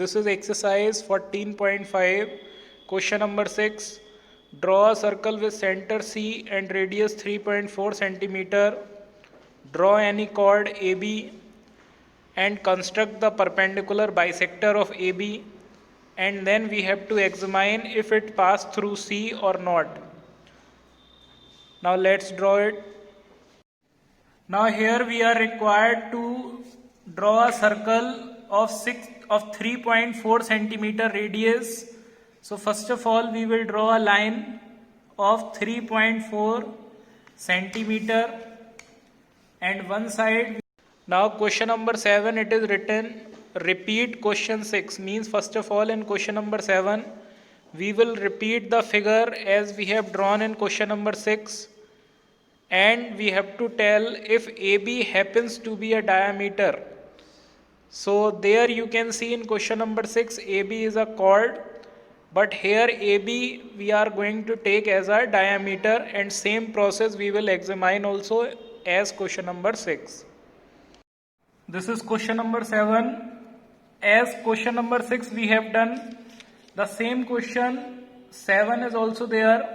This is exercise 14.5, question number 6. Draw a circle with center C and radius 3.4 centimeter. Draw any chord AB and construct the perpendicular bisector of AB, and then we have to examine if it passed through C or not. Now let's draw it. Now here we are required to draw a circle of 3.4 centimeter radius. So first of all we will draw a line of 3.4 centimeter and one side. Now question number 7, it is written repeat question 6, means first of all in question number 7 we will repeat the figure as we have drawn in question number 6, and we have to tell if AB happens to be a diameter. So there you can see in question number 6 AB is a chord, but here AB we are going to take as a diameter, and same process we will examine also as question number 6. This is question number 7. As question number 6 we have done the same question, 7 is also there.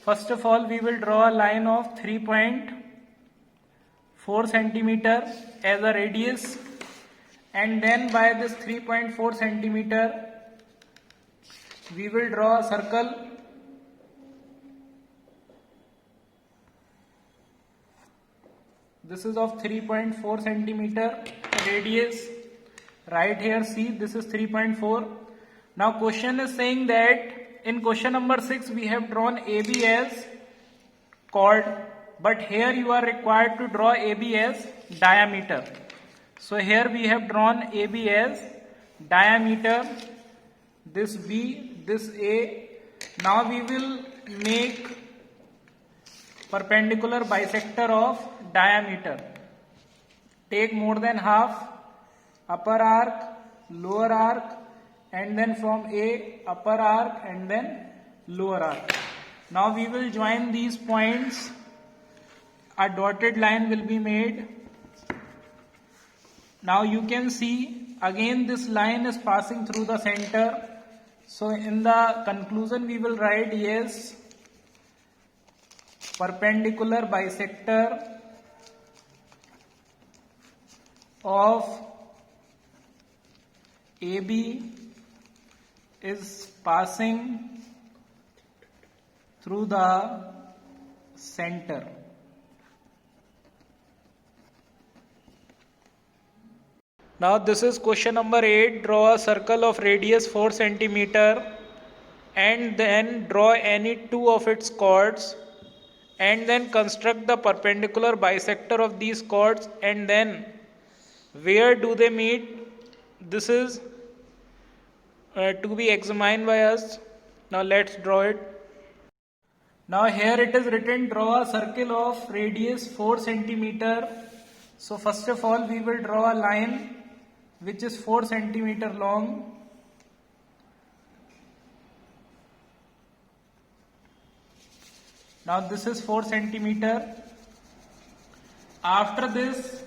First of all we will draw a line of 3.4 centimeter as a radius, and then by this 3.4 centimeter we will draw a circle. This is of 3.4 centimeter radius. Right here, see, this is 3.4. Now question is saying that in question number 6 we have drawn AB as chord, but here you are required to draw AB as diameter. So here we have drawn AB as diameter, this B, this A. Now we will make perpendicular bisector of diameter. Take more than half, upper arc, lower arc, and then from A, upper arc and then lower arc. Now we will join these points. A dotted line will be made. Now you can see again this line is passing through the center. So in the conclusion we will write, yes, perpendicular bisector of AB is passing through the center. Now this is question number 8. Draw a circle of radius 4 centimeter and then draw any two of its chords, and then construct the perpendicular bisector of these chords, and then where do they meet? This is to be examined by us. Now let's draw it. Now here it is written, draw a circle of radius 4 centimeter. So first of all we will draw a line which is 4 centimeter long. Now this is 4 centimeter. After this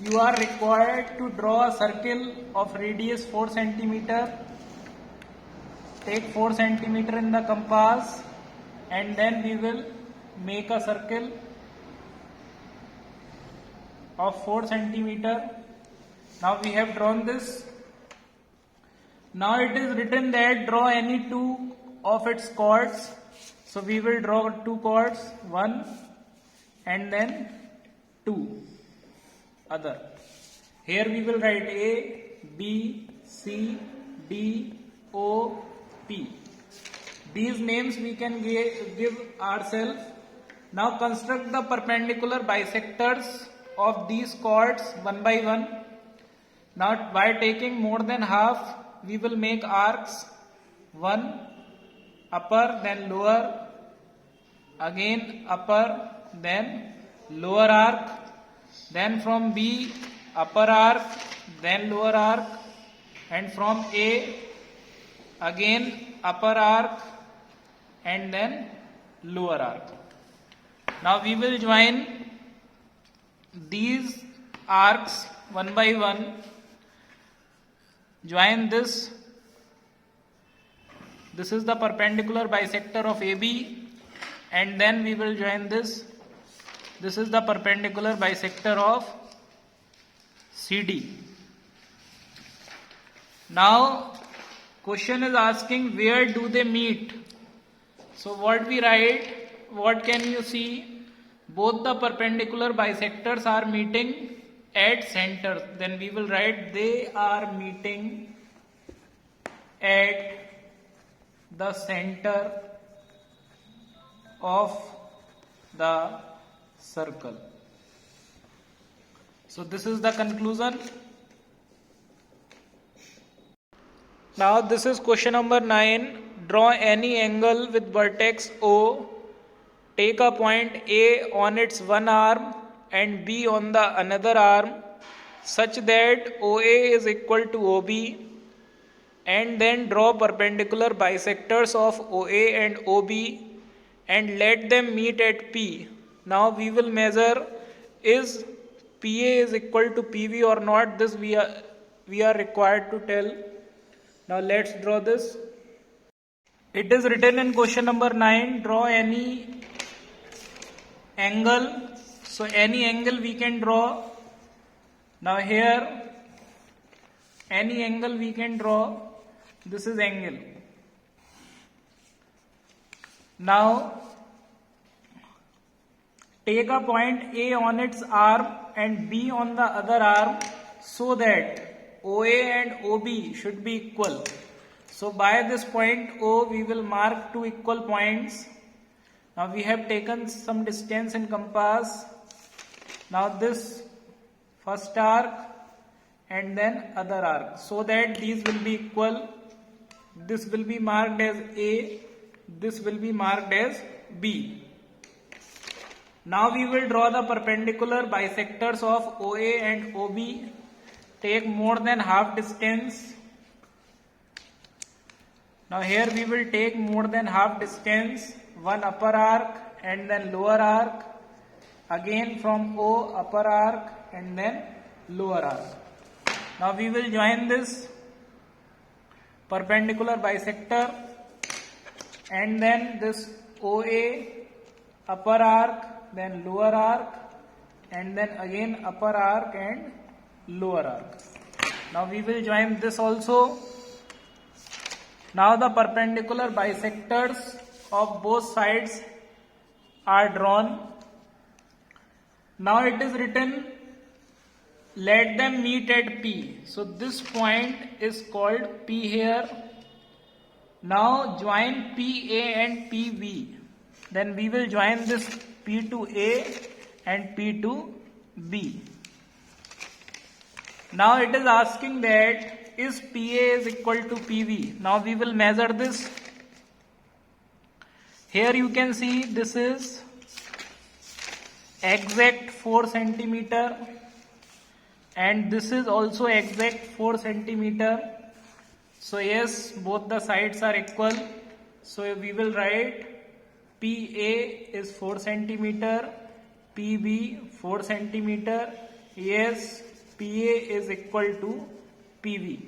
you are required to draw a circle of radius 4 centimeter. Take 4 centimeter in the compass, and then we will make a circle of 4 centimeter. Now we have drawn this. Now it is written that draw any two of its chords. So we will draw two chords, one and then two other. Here we will write A, B, C, D, O, P. These names we can give ourselves. Now construct the perpendicular bisectors of these chords one by one. Now by taking more than half we will make arcs. One, upper, then lower, again upper, then lower arc, then from B, upper arc, then lower arc, and from A, again upper arc and then lower arc. Now we will join these arcs one by one. Join this This is the perpendicular bisector of AB, and then we will join this. This is the perpendicular bisector of CD. Now question is asking where do they meet. So what we write, what can you see? Both the perpendicular bisectors are meeting at centers. Then we will write they are meeting at the center of the circle. So this is the conclusion. Now this is question number 9. Draw any angle with vertex O. Take a point A on its one arm and B on the another arm such that OA is equal to OB, and then draw perpendicular bisectors of OA and OB and let them meet at P. Now we will measure is PA is equal to PV or not. This we are required to tell. Now let's draw this. It is written in question number 9, draw any angle. So any angle we can draw. Now here any angle we can draw. This is angle. Now take a point A on its arm and B on the other arm so that OA and OB should be equal. So by this point O we will mark two equal points. Now we have taken some distance in compass. Now this first arc and then other arc, so that these will be equal. This will be marked as A, this will be marked as B. Now we will draw the perpendicular bisectors of OA and OB. Take more than half distance. Now here we will take more than half distance, one upper arc and then lower arc. Again from O, upper arc and then lower arc. Now we will join this perpendicular bisector and then this OA, upper arc, then lower arc, and then again upper arc and lower arc. Now we will join this also. Now the perpendicular bisectors of both sides are drawn. Now it is written, let them meet at P. So this point is called P here. Now join PA and PB. Then we will join this P to A and P to B. Now it is asking that is PA is equal to PB. Now we will measure this. Here you can see this is exact 4 centimeter and this is also exact 4 centimeter. So yes, both the sides are equal. So we will write PA is 4 centimeter, PB 4 centimeter. Yes, PA is equal to PB.